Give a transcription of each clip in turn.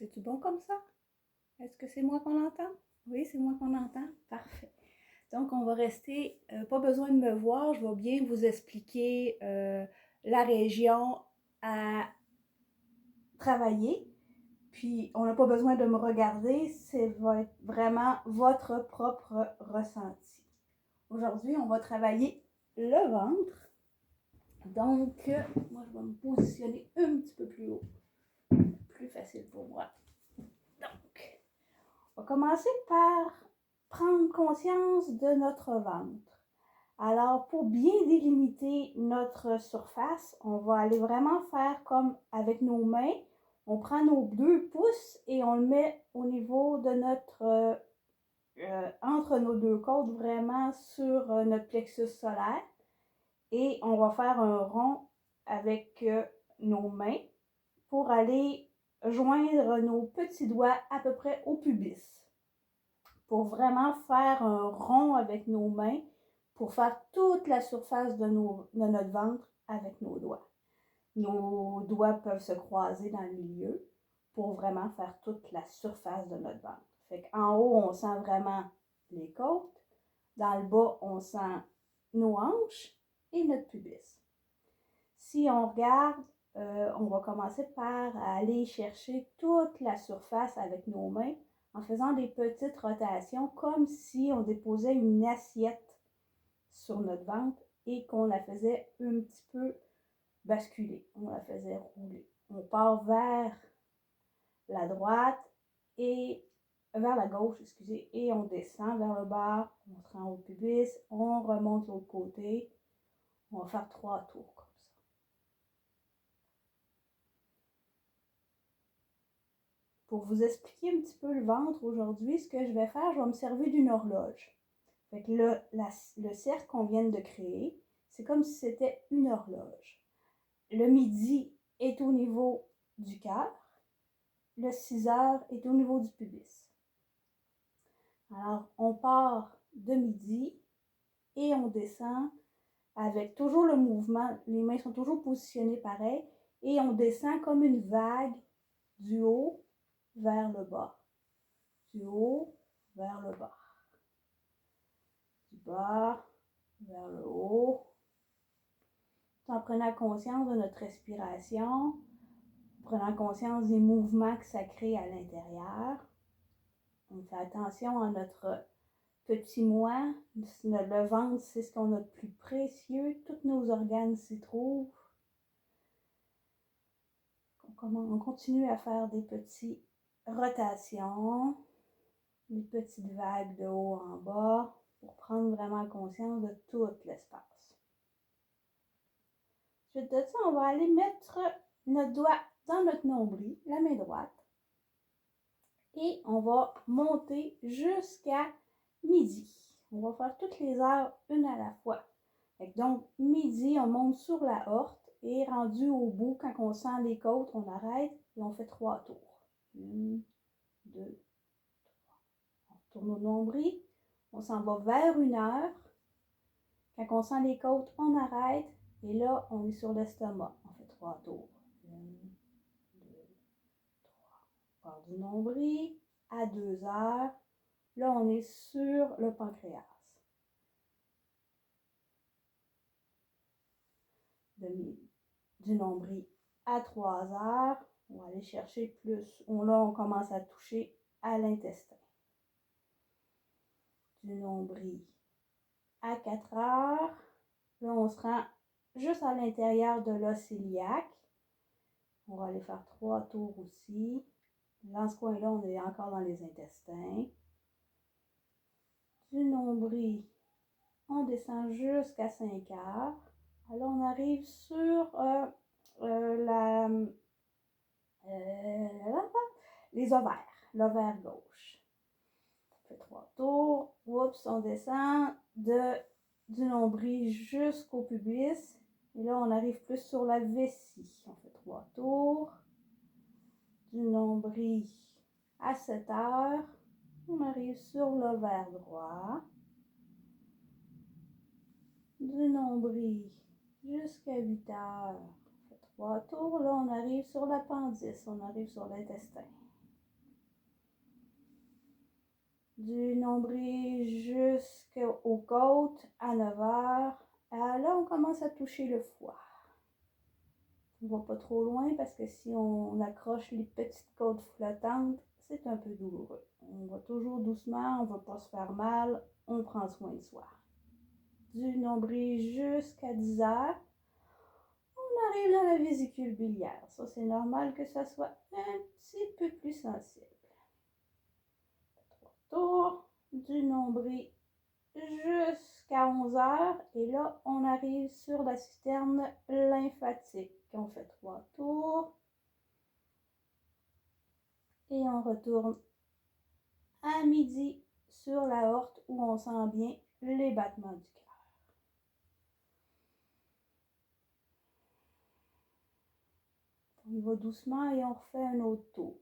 C'est-tu bon comme ça? Est-ce que c'est moi qu'on entend? Oui, c'est moi qu'on entend. Parfait. Donc, on va rester, pas besoin de me voir, je vais bien vous expliquer la région à travailler. Puis, on n'a pas besoin de me regarder, c'est vraiment votre propre ressenti. Aujourd'hui, on va travailler le ventre. Donc, moi, je vais me positionner un petit peu plus haut. Plus facile pour moi. Donc, on va commencer par prendre conscience de notre ventre. Alors, pour bien délimiter notre surface, on va aller vraiment faire comme avec nos mains. On prend nos 2 pouces et on le met au niveau de notre, entre nos 2 côtes, vraiment sur notre plexus solaire. Et on va faire un rond avec nos mains pour aller joindre nos petits doigts à peu près au pubis. Pour vraiment faire un rond avec nos mains, pour faire toute la surface de notre ventre avec nos doigts. Nos doigts peuvent se croiser dans le milieu pour vraiment faire toute la surface de notre ventre. Fait qu'en haut, on sent vraiment les côtes. Dans le bas, on sent nos hanches et notre pubis. Si on regarde, on va commencer par aller chercher toute la surface avec nos mains en faisant des petites rotations comme si on déposait une assiette sur notre ventre et qu'on la faisait un petit peu basculer, on la faisait rouler. On part vers la droite et vers la gauche, excusez, et on descend vers le bas, on se rend au pubis, on remonte l'autre côté. On va faire 3 tours comme ça. Pour vous expliquer un petit peu le ventre aujourd'hui, ce que je vais faire, je vais me servir d'une horloge. Fait que le cercle qu'on vient de créer, c'est comme si c'était une horloge. Le midi est au niveau du cœur. Le 6 heures est au niveau du pubis. Alors, on part de midi et on descend avec toujours le mouvement. Les mains sont toujours positionnées pareil et on descend comme une vague du haut vers le bas. Du haut vers le bas. Du bas vers le haut. En prenant conscience de notre respiration, prenant conscience des mouvements que ça crée à l'intérieur. On fait attention à notre petit moi. Le ventre, c'est ce qu'on a de plus précieux. Tous nos organes s'y trouvent. On continue à faire des petites rotations, des petites vagues de haut en bas pour prendre vraiment conscience de tout l'espace. Suite de ça, on va aller mettre notre doigt dans notre nombril, la main droite, et on va monter jusqu'à midi. On va faire toutes les heures, une à la fois. Donc, midi, on monte sur la horte et rendu au bout, quand on sent les côtes, on arrête et on fait 3 tours. 1, 2, 3. On retourne au nombril. On s'en va vers 1 heure. Quand on sent les côtes, on arrête. Et là, on est sur l'estomac. On fait 3 tours. 1, 2, 3. On part du nombril à 2 heures. Là, on est sur le pancréas. Du nombril à 3 heures. On va aller chercher plus. Là, on commence à toucher à l'intestin. Du nombril à 4 heures. Là, on se rend juste à l'intérieur de l'os iliaque. On va aller faire 3 tours aussi. Dans ce coin-là, on est encore dans les intestins. Du nombril, on descend jusqu'à 5 heures. Alors, on arrive sur les ovaires, l'ovaire gauche. On fait 3 tours. Oups, on descend du nombril jusqu'au pubis. Et là, on arrive plus sur la vessie. On fait 3 tours. Du nombril à 7 heures. On arrive sur l'ovaire droit. Du nombril jusqu'à 8 heures. On fait 3 tours. Là, on arrive sur l'appendice. On arrive sur l'intestin. Du nombril jusqu'aux côtes à 9 heures. Là, on commence à toucher le foie. On ne va pas trop loin parce que si on accroche les petites côtes flottantes, c'est un peu douloureux. On va toujours doucement, on ne va pas se faire mal, on prend soin de soi. Du nombril jusqu'à 10 heures. On arrive dans la vésicule biliaire. Ça, c'est normal que ça soit un petit peu plus sensible. 3 tours du nombril jusqu'à 11 heures. Et là, on arrive sur la cisterne lymphatique. On fait 3 tours. Et on retourne à midi sur la horte où on sent bien les battements du cœur. On y va doucement et on refait un autre tour.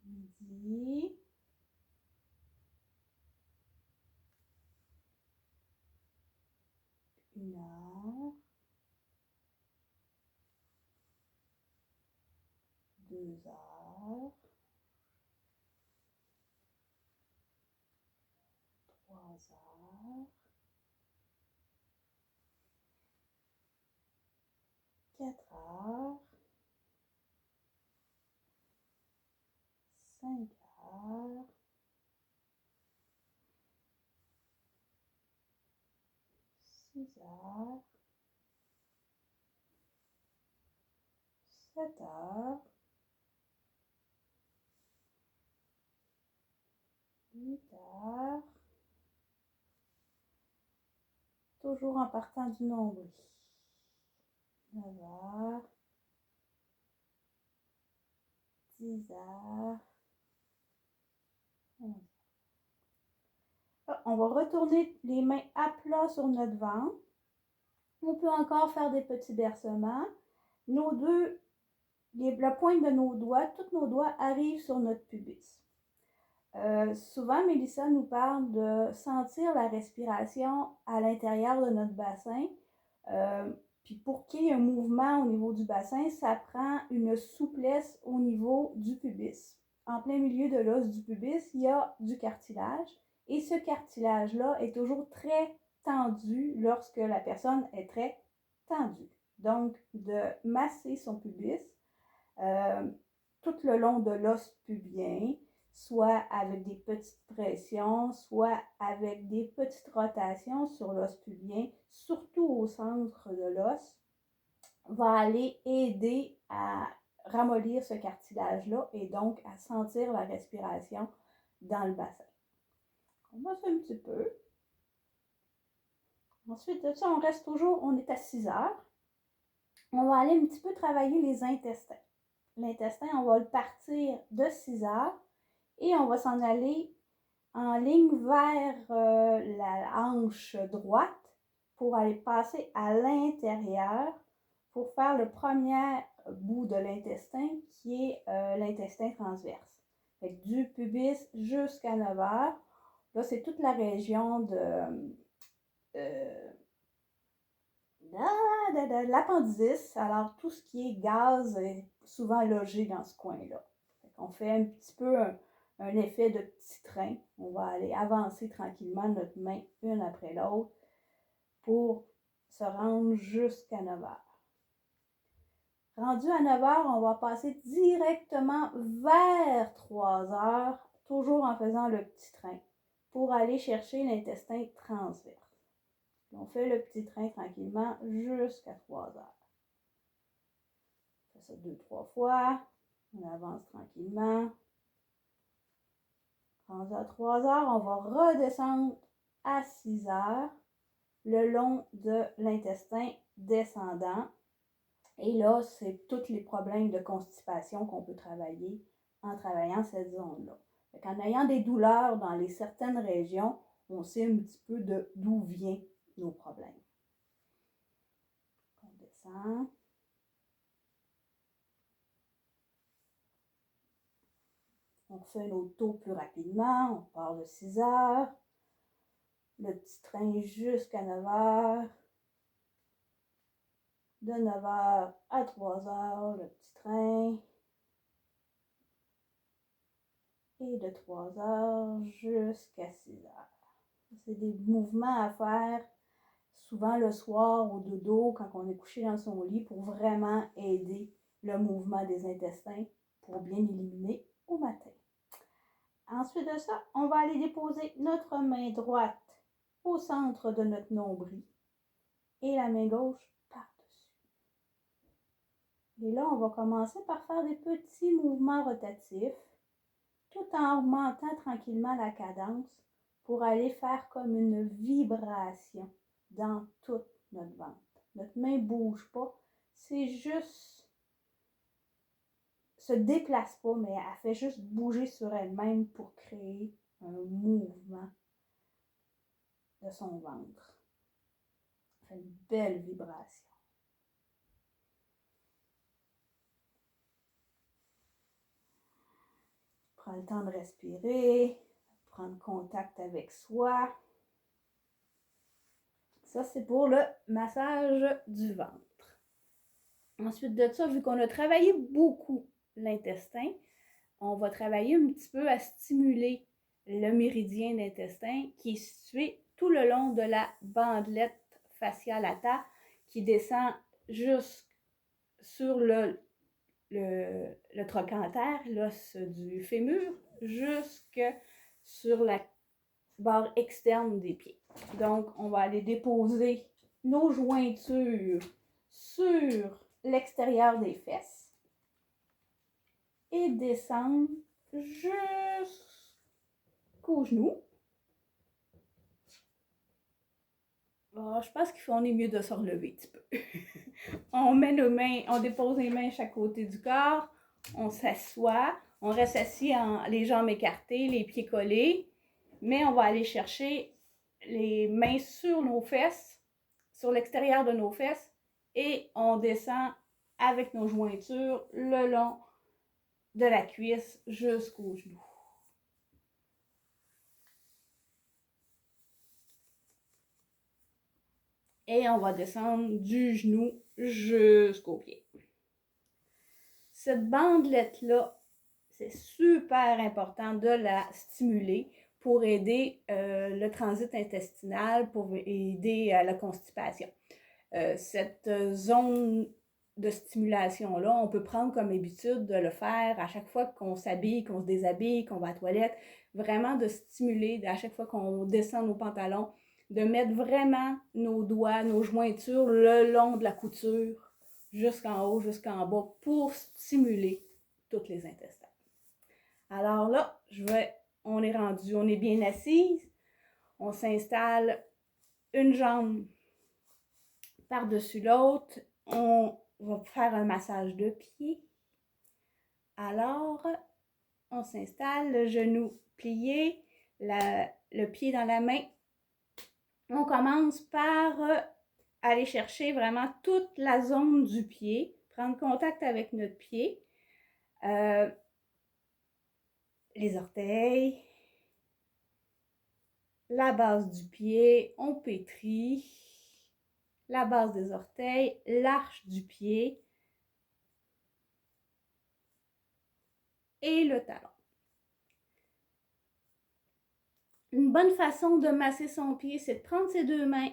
Midi. Une heure. 2 heures. 3 heures. 4 heures. 5 heures. 6 heures. 7 heures. 8 heures. Toujours en partant du nombril. 9 heures. 10 heures. 11 heures. On va retourner les mains à plat sur notre ventre. On peut encore faire des petits bercements. La pointe de nos doigts, tous nos doigts arrivent sur notre pubis. Souvent, Mélissa nous parle de sentir la respiration à l'intérieur de notre bassin. Puis pour qu'il y ait un mouvement au niveau du bassin, ça prend une souplesse au niveau du pubis. En plein milieu de l'os du pubis, il y a du cartilage. Et ce cartilage-là est toujours très tendu lorsque la personne est très tendue. Donc, de masser son pubis tout le long de l'os pubien, soit avec des petites pressions, soit avec des petites rotations sur l'os pubien, surtout au centre de l'os, va aller aider à ramollir ce cartilage-là et donc à sentir la respiration dans le bassin. On va faire un petit peu. Ensuite de ça, on reste toujours, on est à 6 heures. On va aller un petit peu travailler les intestins. L'intestin, on va le partir de 6 heures et on va s'en aller en ligne vers la hanche droite pour aller passer à l'intérieur pour faire le premier bout de l'intestin qui est l'intestin transverse. Fait que du pubis jusqu'à 9 heures. Là, c'est toute la région de l'appendice. Alors, tout ce qui est gaz est souvent logé dans ce coin-là. On fait un petit peu un effet de petit train. On va aller avancer tranquillement notre main une après l'autre pour se rendre jusqu'à 9 heures. Rendu à 9 heures, on va passer directement vers 3 heures, toujours en faisant le petit train, pour aller chercher l'intestin transverse. On fait le petit train tranquillement jusqu'à 3 heures. On fait ça 2-3 fois. On avance tranquillement. Rendu à 3 heures, on va redescendre à 6 heures le long de l'intestin descendant. Et là, c'est tous les problèmes de constipation qu'on peut travailler en travaillant cette zone-là. En ayant des douleurs dans certaines régions, on sait un petit peu d'où viennent nos problèmes. On descend. On fait un autre tour plus rapidement. On part de 6 heures. Le petit train jusqu'à 9 heures. De 9 heures à 3 heures, le petit train. et de 3 heures jusqu'à 6 heures. C'est des mouvements à faire souvent le soir au dodo quand on est couché dans son lit pour vraiment aider le mouvement des intestins pour bien éliminer au matin. Ensuite de ça, on va aller déposer notre main droite au centre de notre nombril et la main gauche par-dessus. Et là, on va commencer par faire des petits mouvements rotatifs tout en augmentant tranquillement la cadence pour aller faire comme une vibration dans toute notre ventre. Notre main ne bouge pas, c'est juste se déplace pas, mais elle fait juste bouger sur elle-même pour créer un mouvement de son ventre. Ça fait une belle vibration. Prends le temps de respirer, prendre contact avec soi. Ça, c'est pour le massage du ventre. Ensuite de ça, vu qu'on a travaillé beaucoup l'intestin, on va travailler un petit peu à stimuler le méridien d'intestin qui est situé tout le long de la bandelette fasciolata qui descend jusque sur le trochanter, l'os du fémur, jusque sur la barre externe des pieds. Donc, on va aller déposer nos jointures sur l'extérieur des fesses et descendre jusqu'aux genoux. Oh, je pense qu'on est mieux de se relever un petit peu. On met nos mains, on dépose les mains à chaque côté du corps, on s'assoit, on reste assis les jambes écartées, les pieds collés, mais on va aller chercher les mains sur nos fesses, sur l'extérieur de nos fesses, et on descend avec nos jointures le long de la cuisse jusqu'aux genoux. Et on va descendre du genou jusqu'au pied. Cette bandelette-là, c'est super important de la stimuler pour aider le transit intestinal, pour aider à la constipation. Cette zone de stimulation-là, on peut prendre comme habitude de le faire à chaque fois qu'on s'habille, qu'on se déshabille, qu'on va à la toilette, vraiment de stimuler à chaque fois qu'on descend nos pantalons, de mettre vraiment nos doigts, nos jointures le long de la couture, jusqu'en haut, jusqu'en bas, pour stimuler tous les intestins. Alors là, on est bien assise, on s'installe une jambe par-dessus l'autre, on va faire un massage de pied. Alors, on s'installe, le genou plié, le pied dans la main. On commence par aller chercher vraiment toute la zone du pied, prendre contact avec notre pied, les orteils, la base du pied, on pétrit, la base des orteils, l'arche du pied et le talon. Une bonne façon de masser son pied, c'est de prendre ses deux mains,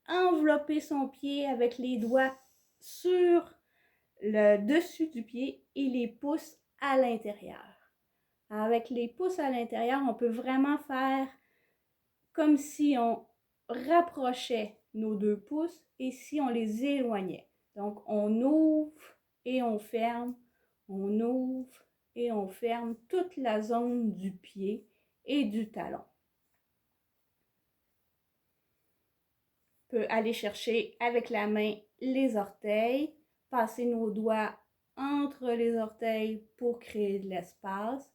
envelopper son pied avec les doigts sur le dessus du pied et les pouces à l'intérieur. Avec les pouces à l'intérieur, on peut vraiment faire comme si on rapprochait nos deux pouces et si on les éloignait. Donc, on ouvre et on ferme, on ouvre et on ferme toute la zone du pied et du talon. On peut aller chercher avec la main les orteils, passer nos doigts entre les orteils pour créer de l'espace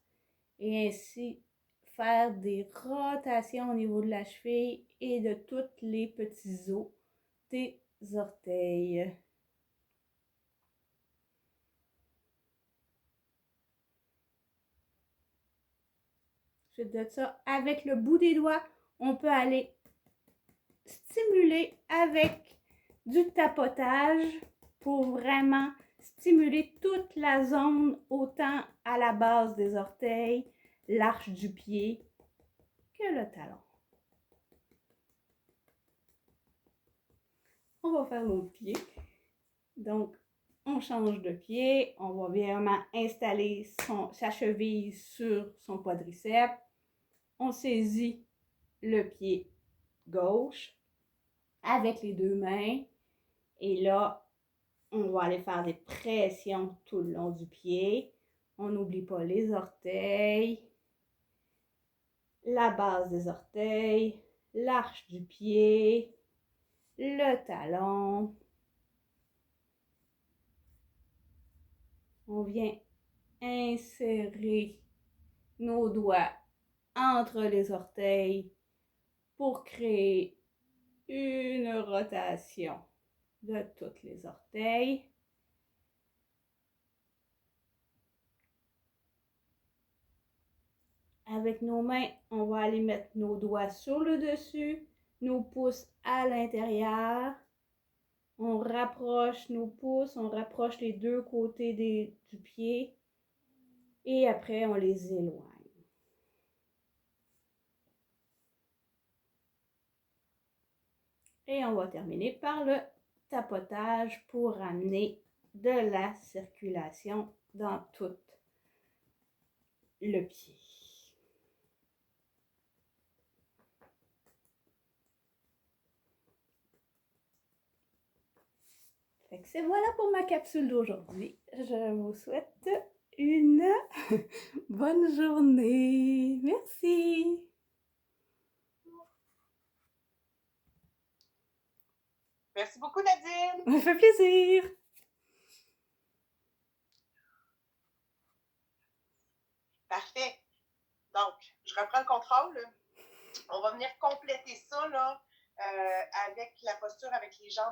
et ainsi faire des rotations au niveau de la cheville et de tous les petits os des orteils. Ensuite de ça, avec le bout des doigts, on peut aller stimuler avec du tapotage pour vraiment stimuler toute la zone, autant à la base des orteils, l'arche du pied que le talon. On va faire l'autre pied. Donc, on change de pied. On va vraiment installer sa cheville sur son quadriceps. On saisit le pied gauche avec les deux mains. Et là, on va aller faire des pressions tout le long du pied. On n'oublie pas les orteils, la base des orteils, l'arche du pied, le talon. On vient insérer nos doigts entre les orteils pour créer une rotation de tous les orteils. Avec nos mains, on va aller mettre nos doigts sur le dessus, nos pouces à l'intérieur. On rapproche nos pouces, on rapproche les deux côtés du pied et après on les éloigne. Et on va terminer par le tapotage pour amener de la circulation dans tout le pied. Fait que c'est voilà pour ma capsule d'aujourd'hui. Je vous souhaite une bonne journée. Merci. Merci beaucoup, Nadine. Ça fait plaisir. Parfait. Donc, je reprends le contrôle. On va venir compléter ça là, avec la posture avec les jambes